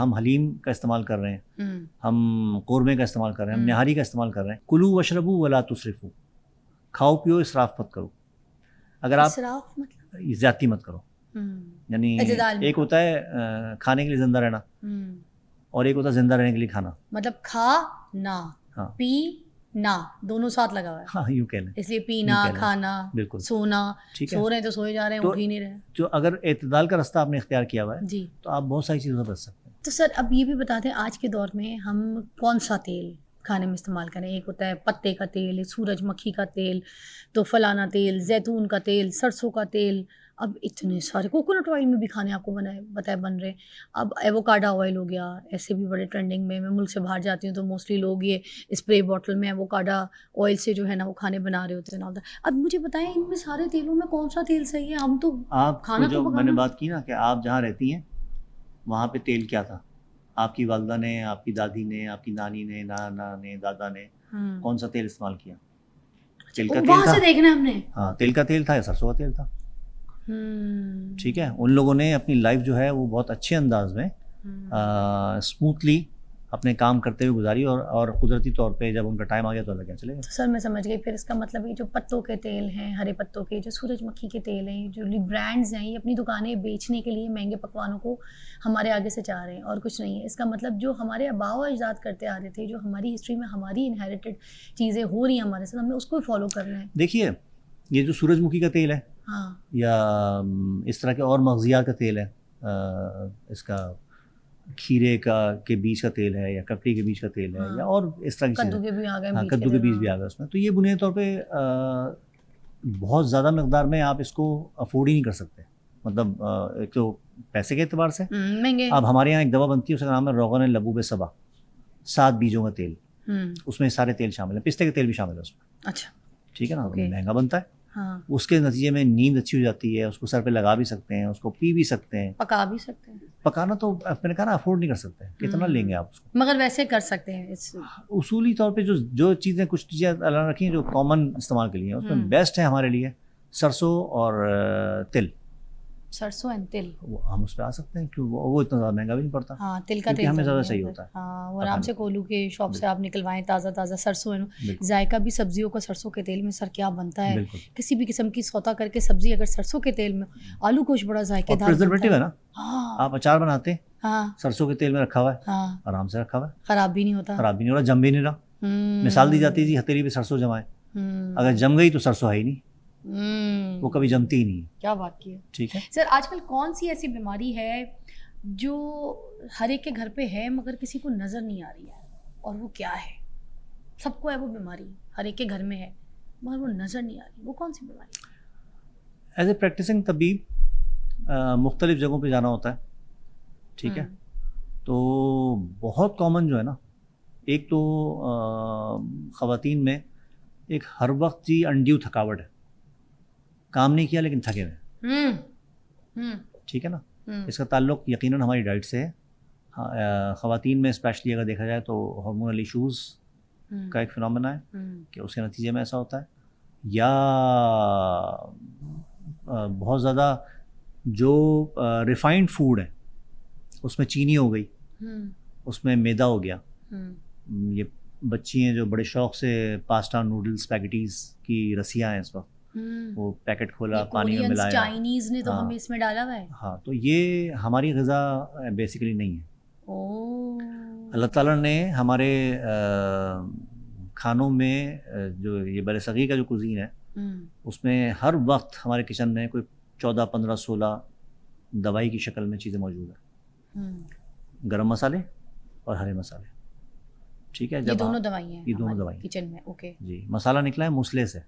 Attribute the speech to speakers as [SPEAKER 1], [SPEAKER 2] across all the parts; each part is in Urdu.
[SPEAKER 1] ہم حلیم کا استعمال کر رہے ہیں, ہم قورمے کا استعمال کر رہے ہیں, ہم نہاری کا استعمال کر رہے ہیں. کلو وشربو ولا تسرفو, کھاؤ پیو اسراف مت کرو. اگر آپ
[SPEAKER 2] اسراف مطلب
[SPEAKER 1] زیادتی مت کرو, یعنی ایک ہوتا ہے کھانے کے لیے زندہ رہنا اور ایک ہوتا ہے زندہ رہنے کے لیے کھانا.
[SPEAKER 2] مطلب کھا نہ پی نہ دونوں ساتھ لگا ہوا ہے.
[SPEAKER 1] ہاں یوں کہہ لیں,
[SPEAKER 2] اس لیے پینا کھانا
[SPEAKER 1] بالکل
[SPEAKER 2] سونا,
[SPEAKER 1] ٹھیک ہے.
[SPEAKER 2] سو رہے ہیں تو سوئے جا رہے ہیں, اٹھ ہی نہیں رہے.
[SPEAKER 1] جو اگر اعتدال کا رستہ آپ نے اختیار کیا ہوا ہے
[SPEAKER 2] جی
[SPEAKER 1] تو آپ بہت ساری چیزوں سے بچ سکتے ہیں.
[SPEAKER 2] تو سر اب یہ بھی بتا دیں آج کے دور میں ہم کون سا تیل کھانے میں استعمال کریں. ایک ہوتا ہے پتے کا تیل, ایک سورج مکھی کا تیل, تو فلانا تیل, زیتون کا تیل, سرسوں کا تیل, اب اتنے سارے, کوکونٹ آئل میں بھی کھانے آپ کو بن رہے. اب ایووکاڈا آئل ہو گیا, ایسے بھی بڑے ٹرینڈنگ میں. میں ملک سے باہر جاتی ہوں تو موسٹلی لوگ یہ اسپرے باٹل میں ایووکاڈا آئل سے جو ہے نا وہ کھانے بنا رہے ہوتے ہیں. اب مجھے بتائیں ان میں سارے تیلوں میں کون سا تیل صحیح ہے؟ ہم تو
[SPEAKER 1] آپ
[SPEAKER 2] کھانا
[SPEAKER 1] جو
[SPEAKER 2] تو
[SPEAKER 1] میں نے بات کی نا کہ آپ جہاں رہتی ہیں وہاں پہ تیل کیا تھا, آپ کی والدہ نے, آپ کی دادی نے, آپ کی نانی نے, نانا نے, دادا نے کون سا تیل استعمال کیا؟ تیل کا تیل تھا,
[SPEAKER 2] دیکھنا ہم نے,
[SPEAKER 1] ہاں تیل کا تیل تھا یا سرسوں کا تیل تھا. ٹھیک ہے, ان لوگوں نے اپنی لائف جو ہے وہ بہت اچھے انداز میں اسموتھلی اپنے کام کرتے ہوئے گزاری, اور قدرتی طور پہ جب ان کا ٹائم آ گیا تو اللہ کیا چلے گا.
[SPEAKER 2] سر میں سمجھ گئی. پھر اس کا مطلب یہ جو پتوں کے تیل ہیں, ہرے پتوں کے, جو سورج مکھی کے تیل ہیں, جو برانڈز ہیں, یہ اپنی دکانیں بیچنے کے لیے مہنگے پکوانوں کو ہمارے آگے سے چاہ رہے ہیں اور کچھ نہیں ہے. اس کا مطلب جو ہمارے آباء و اجداد کرتے آ رہے تھے, جو ہماری ہسٹری میں ہماری انہیریٹڈ چیزیں ہو رہی ہیں ہمارے ساتھ, ہم نے اس کو فالو کرنا ہے.
[SPEAKER 1] دیکھیے یہ جو سورج مکھی کا تیل ہے یا اس طرح کے اور مغزیات کا تیل ہے, اس کا کھیرے کے بیج کا تیل ہے یا ککڑی کے بیج کا تیل ہے یا اور اس طرح کی چیزیں,
[SPEAKER 2] کدو کے بھی آ گئے,
[SPEAKER 1] ہاں کدو کے بیج بھی آ گئے اس میں. تو یہ بنیادی طور پہ بہت زیادہ مقدار میں آپ اس کو افورڈ ہی نہیں کر سکتے. مطلب ایک تو پیسے کے اعتبار سے
[SPEAKER 2] مہنگے.
[SPEAKER 1] اب ہمارے یہاں ایک دوا بنتی ہے, اس کا نام ہے روغن لبوب صبا, 7 بیجوں کا تیل, اس میں سارے تیل شامل ہیں, پستے کے تیل بھی شامل ہے اس میں.
[SPEAKER 2] اچھا
[SPEAKER 1] ٹھیک ہے نا, مہنگا بنتا ہے. اس کے نتیجے میں نیند اچھی ہو جاتی ہے, اس کو سر پہ لگا بھی سکتے ہیں, اس کو پی بھی سکتے ہیں,
[SPEAKER 2] پکا بھی سکتے ہیں.
[SPEAKER 1] پکانا تو میں نے کہا نا افورڈ نہیں کر سکتے, کتنا لیں گے آپ اس کو,
[SPEAKER 2] مگر ویسے کر سکتے ہیں.
[SPEAKER 1] اصولی طور پہ جو چیزیں, کچھ چیزیں اللہ رکھی ہیں جو کامن استعمال کے لیے, اس میں بیسٹ ہے ہمارے لیے سرسوں اور تل.
[SPEAKER 2] سرسوں اینڈ تل
[SPEAKER 1] ہم اس پہ آ سکتے ہیں کیوں, وہ اتنا زیادہ مہنگا بھی نہیں پڑتا.
[SPEAKER 2] ہاں تل کا تیل
[SPEAKER 1] ہمیں زیادہ صحیح ہوتا ہے.
[SPEAKER 2] ہاں وہ آرام سے کولو کے شاپ سے آپ نکلوائیں تازہ تازہ سرسوں. ذائقہ بھی سبزیوں کا سرسوں کے تیل میں سر کیا بنتا ہے. کسی بھی قسم کی سوتا کر کے سبزی اگر سرسوں کے تیل میں, آلو گوشت بڑا ذائقے دار
[SPEAKER 1] پریزرویٹو ہے نا. آپ اچار بناتے ہیں سرسوں کے تیل میں رکھا ہوا ہے, آرام سے رکھا ہوا ہے,
[SPEAKER 2] خراب بھی نہیں ہوتا,
[SPEAKER 1] خراب بھی نہیں ہو رہا, جم بھی نہیں رہا. مثال دی جاتی ہے جی ہتھیلی پہ سرسوں جمائے, اگر جم گئی تو سرسوں ہے ہی نہیں, وہ کبھی جمتی ہی نہیں.
[SPEAKER 2] کیا بات کی ہے.
[SPEAKER 1] ٹھیک ہے
[SPEAKER 2] سر, آج کل کون سی ایسی بیماری ہے جو ہر ایک کے گھر پہ ہے مگر کسی کو نظر نہیں آ رہی ہے, اور وہ کیا ہے؟ سب کو ہے وہ بیماری, ہر ایک کے گھر میں ہے مگر وہ نظر نہیں آ رہی, وہ کون سی بیماری؟
[SPEAKER 1] ایز اے پریکٹسنگ طبیب مختلف جگہوں پہ جانا ہوتا ہے. ٹھیک ہے, تو بہت کامن جو ہے نا, ایک تو خواتین میں ایک ہر وقت جی انڈیو تھکاوٹ ہے, کام نہیں کیا لیکن تھکے ہوئے. ٹھیک ہے نا, اس کا تعلق یقیناً ہماری ڈائٹ سے ہے. خواتین میں اسپیشلی اگر دیکھا جائے تو ہارمونل ایشوز کا ایک فنومینا ہے کہ اس کے نتیجے میں ایسا ہوتا ہے, یا بہت زیادہ جو ریفائنڈ فوڈ ہے اس میں چینی ہو گئی, اس میں میدا ہو گیا. یہ بچی ہیں جو بڑے شوق سے پاستا, نوڈلز, اسپیگٹیز کی رسیاں ہیں اس وقت, وہ پیکٹ کھولا, پانی میں ملایا,
[SPEAKER 2] چائنیز نے تو ہمیں اس میں ڈالا ہوا ہے.
[SPEAKER 1] ہاں, تو یہ ہماری غذا بیسیکلی نہیں ہے. اللہ تعالیٰ نے ہمارے کھانوں میں جو یہ بر صغیر کا جو کوزین ہے اس میں ہر وقت ہمارے کچن میں کوئی 14, 15, 16 دوائی کی شکل میں چیزیں موجود ہیں. گرم مسالے اور ہرے مسالے. ٹھیک ہے,
[SPEAKER 2] یہ دونوں دوائیں ہیں,
[SPEAKER 1] یہ دونوں دوائیں
[SPEAKER 2] کچن میں. اوکے
[SPEAKER 1] جی. مسالہ نکلا ہے موسلے سے,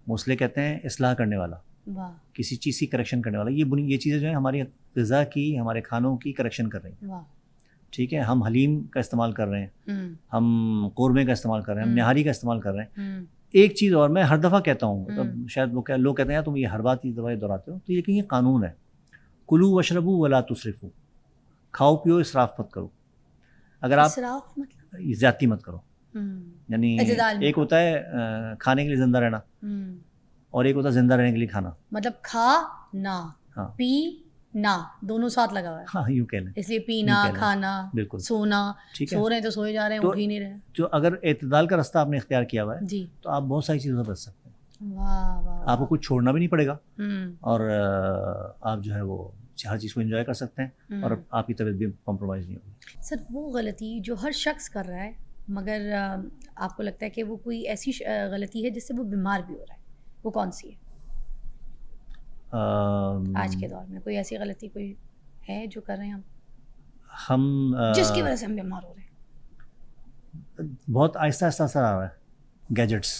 [SPEAKER 1] موسلے کہتے ہیں اصلاح کرنے والا, کسی چیز کی کریکشن کرنے والا. یہ چیزیں جو ہیں ہماری غذا کی, ہمارے کھانوں کی کریکشن کر رہی ہیں. ٹھیک ہے, ہم حلیم کا استعمال کر رہے ہیں, ہم قورمے کا استعمال کر رہے ہیں, ہم نہاری کا استعمال کر رہے ہیں. ایک چیز اور میں ہر دفعہ کہتا ہوں, مطلب شاید لوگ کہتے ہیں تم یہ ہر بات کی دوائی دہراتے ہو, تو یہ قانون ہے, کلو وشربو ولا تسرفو, کھاؤ پیو اسراف مت کرو. اگر آپ زیادتی مت کرو, یعنی ایک ہوتا ہے کھانے کے لیے زندہ رہنا اور ایک ہوتا ہے زندہ رہنے کے لیے کھانا.
[SPEAKER 2] مطلب کھا نہ پی نہ دونوں ساتھ لگا ہوا ہے.
[SPEAKER 1] ہاں یوں کہہ لیں.
[SPEAKER 2] اس لیے پینا کھانا
[SPEAKER 1] بالکل
[SPEAKER 2] سونا,
[SPEAKER 1] ٹھیک ہے.
[SPEAKER 2] سو رہے ہیں تو سوئے جا رہے ہیں, اٹھ ہی نہیں رہے.
[SPEAKER 1] جو اگر اعتدال کا رستہ آپ نے اختیار کیا ہوا ہے
[SPEAKER 2] جی
[SPEAKER 1] تو آپ بہت ساری چیزوں سے بچ سکتے ہیں.
[SPEAKER 2] واہ واہ.
[SPEAKER 1] آپ کو کچھ چھوڑنا بھی نہیں پڑے گا
[SPEAKER 2] ہوں
[SPEAKER 1] اور آپ جو ہے وہ ہر چیز کو انجوائے کر سکتے ہیں اور آپ کی طبیعت بھی کمپرومائز نہیں ہوگی.
[SPEAKER 2] سر وہ غلطی جو ہر شخص کر رہا ہے مگر آپ کو لگتا ہے کہ وہ کوئی ایسی غلطی ہے جس سے وہ بیمار بھی ہو رہا ہے, وہ کون سی ہے آج کے دور میں؟ کوئی ایسی غلطی کوئی ہے جو کر رہے ہیں
[SPEAKER 1] ہم
[SPEAKER 2] جس کی وجہ سے ہم بیمار ہو رہے ہیں؟
[SPEAKER 1] بہت آہستہ آہستہ اثر آ رہا ہے گیجٹس.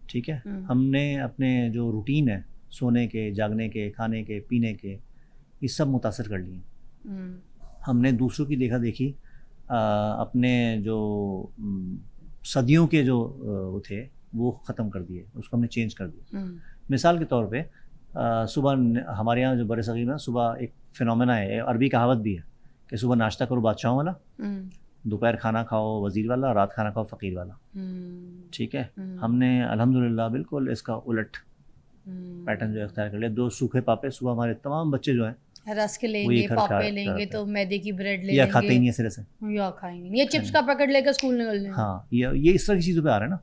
[SPEAKER 1] ٹھیک ہے, ہم نے اپنے جو روٹین ہے سونے کے, جاگنے کے, کھانے کے, پینے کے, یہ سب متاثر کر لیے. ہم نے دوسروں کی دیکھا دیکھی اپنے جو صدیوں کے جو وہ تھے وہ ختم کر دیے, اس کو ہم نے چینج کر دیا. مثال کے طور پہ صبح ہمارے یہاں جو برصغیر میں صبح ایک فنومینا ہے, عربی کہاوت بھی ہے کہ صبح ناشتہ کرو بادشاہوں والا, دوپہر کھانا کھاؤ وزیر والا, رات کھانا کھاؤ فقیر والا. ٹھیک ہے, ہم نے الحمدللہ بالکل اس کا الٹ پیٹرن جو اختیار کر لیا. 2 سوکھے پاپے صبح ہمارے تمام بچے جو ہیں
[SPEAKER 2] رسک لیں گے, پاپے لیں گے تو میدے کی بریڈ لے
[SPEAKER 1] یا
[SPEAKER 2] لیں
[SPEAKER 1] کھاتے ہی
[SPEAKER 2] گے
[SPEAKER 1] نہیں ہے سرے سے,
[SPEAKER 2] یا کھائیں گے, یا چپس کا پیکٹ لے کر اسکول نکل جائیں.
[SPEAKER 1] ہاں یہ اس طرح کی چیزوں پہ آ رہا ہے نا,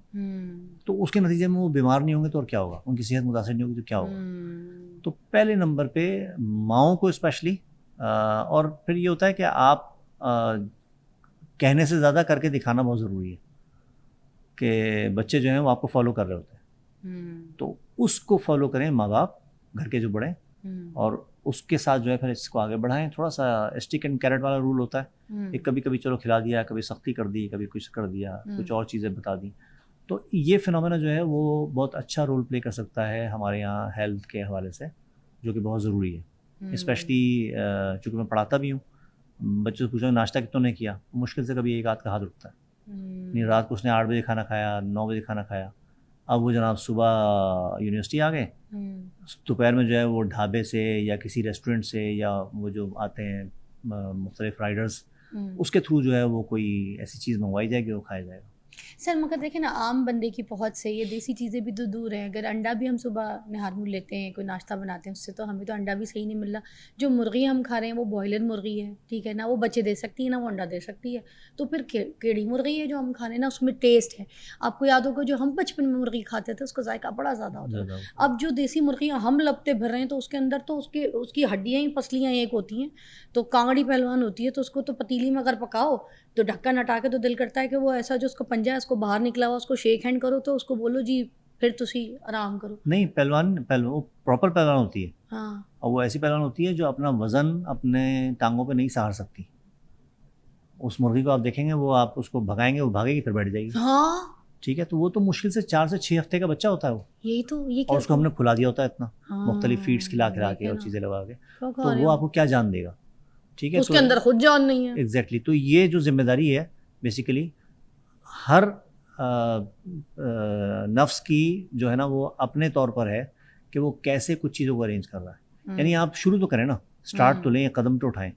[SPEAKER 1] تو اس کے نتیجے میں وہ بیمار نہیں ہوں گے تو اور کیا ہوگا, ان کی صحت متاثر نہیں ہوگی تو کیا ہوگا. تو پہلے نمبر پہ ماؤں کو اسپیشلی, اور پھر یہ ہوتا ہے کہ آپ کہنے سے زیادہ کر کے دکھانا بہت ضروری ہے کہ بچے جو ہیں وہ آپ کو فالو کر رہے ہوتے ہیں, تو اس کو فالو کریں ماں باپ, گھر کے جو بڑے, اور اس کے ساتھ جو ہے پھر اس کو آگے بڑھائیں. تھوڑا سا اسٹک اینڈ کیرٹ والا رول ہوتا ہے, ایک کبھی کبھی چلو کھلا دیا, کبھی سختی کر دی, کبھی کچھ کر دیا, کچھ اور چیزیں بتا دیں. تو یہ فنومینا جو ہے وہ بہت اچھا رول پلے کر سکتا ہے ہمارے یہاں ہیلتھ کے حوالے سے, جو کہ بہت ضروری ہے. اسپیشلی چونکہ میں پڑھاتا بھی ہوں, بچوں سے پوچھا ناشتہ کتوں نے کیا, مشکل سے کبھی ایک آدھ کا ہاتھ رکتا ہے. نہیں, رات کو اس نے 8 بجے کھانا کھایا, 9 بجے کھانا کھایا. اب وہ جناب صبح یونیورسٹی آ گئے, دوپہر میں جو ہے وہ ڈھابے سے یا کسی ریسٹورنٹ سے یا وہ جو آتے ہیں مختلف رائڈرز, اس کے تھرو جو ہے وہ کوئی ایسی چیز منگوائی جائے گی, وہ کھایا جائے گا.
[SPEAKER 2] سر مگر دیکھیں نا, عام بندے کی پہنچ سے یہ دیسی چیزیں بھی تو دور ہیں. اگر انڈا بھی ہم صبح نہار منہ لیتے ہیں, کوئی ناشتہ بناتے ہیں, اس سے تو ہمیں تو انڈا بھی صحیح نہیں مل رہا. جو مرغی ہم کھا رہے ہیں وہ بوائلر مرغی ہے, ٹھیک ہے, نہ وہ بچے دے سکتی ہے نہ وہ انڈا دے سکتی ہے. تو پھر کیڑی مرغی ہے جو ہم کھا رہے ہیں نا, اس میں ٹیسٹ ہے. آپ کو یاد ہوگا جو ہم بچپن میں مرغی کھاتے تھے اس کا ذائقہ بڑا زیادہ ہوتا ہے. اب جو دیسی مرغیاں ہم لپتے بھر رہے ہیں تو اس کے اندر تو اس کی ہڈیاں ہی پسلیاں ایک ہوتی ہیں, تو کانگڑی پہلوان ہوتی ہے. تو اس کو تو پتیلی میں اگر پکاؤ تو ڈھکن ہٹا کے تو دل کرتا ہے کہ وہ ایسا جو اس کا پنجہ ہے اس کو باہر نکلا ہوا, اس کو شیک ہینڈ کرو تو اس کو بولو جی پھر تسی آرام کرو.
[SPEAKER 1] نہیں, پہلوان وہ پراپر پہلوان ہوتی ہے,
[SPEAKER 2] ہاں,
[SPEAKER 1] اور وہ ایسی پہلوان ہوتی ہے جو اپنا وزن اپنے ٹانگوں پہ نہیں سہار سکتی. اس مرغی کو آپ دیکھیں گے, وہ آپ اس کو بھگائیں گے, وہ بھاگے گی پھر بیٹھ جائے گی.
[SPEAKER 2] ہاں
[SPEAKER 1] ٹھیک ہے, تو وہ تو مشکل سے 4 سے 6 ہفتے کا بچہ ہوتا ہے وہ,
[SPEAKER 2] یہی تو, یہ
[SPEAKER 1] اور اس کو ہم نے کھلا دیا ہوتا ہے اتنا
[SPEAKER 2] ہاں,
[SPEAKER 1] مختلف فیڈس کھلا کے اور چیزیں لگا کے,
[SPEAKER 2] تو
[SPEAKER 1] تو وہ آپ کو کیا جان دے گا. ٹھیک ہے,
[SPEAKER 2] اس کے اندر خود جان نہیں ہے.
[SPEAKER 1] ایگزیکٹلی. تو یہ جو ذمہ داری ہے بیسیکلی ہر نفس کی جو ہے نا وہ اپنے طور پر ہے کہ وہ کیسے کچھ چیزوں کو ارینج کر رہا ہے. یعنی آپ شروع تو کریں نا, اسٹارٹ تو لیں, قدم تو اٹھائیں.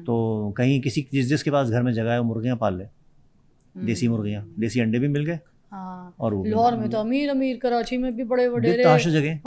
[SPEAKER 1] تو کہیں کسی جس کے پاس گھر میں جگہ ہے وہ مرغیاں پال لے, دیسی مرغیاں, دیسی انڈے بھی مل گئے.
[SPEAKER 2] ہاں,
[SPEAKER 1] اور وہ
[SPEAKER 2] لاہور میں تو امیر کراچی میں بھی بڑے وڈیرے
[SPEAKER 1] تحاشا جگہ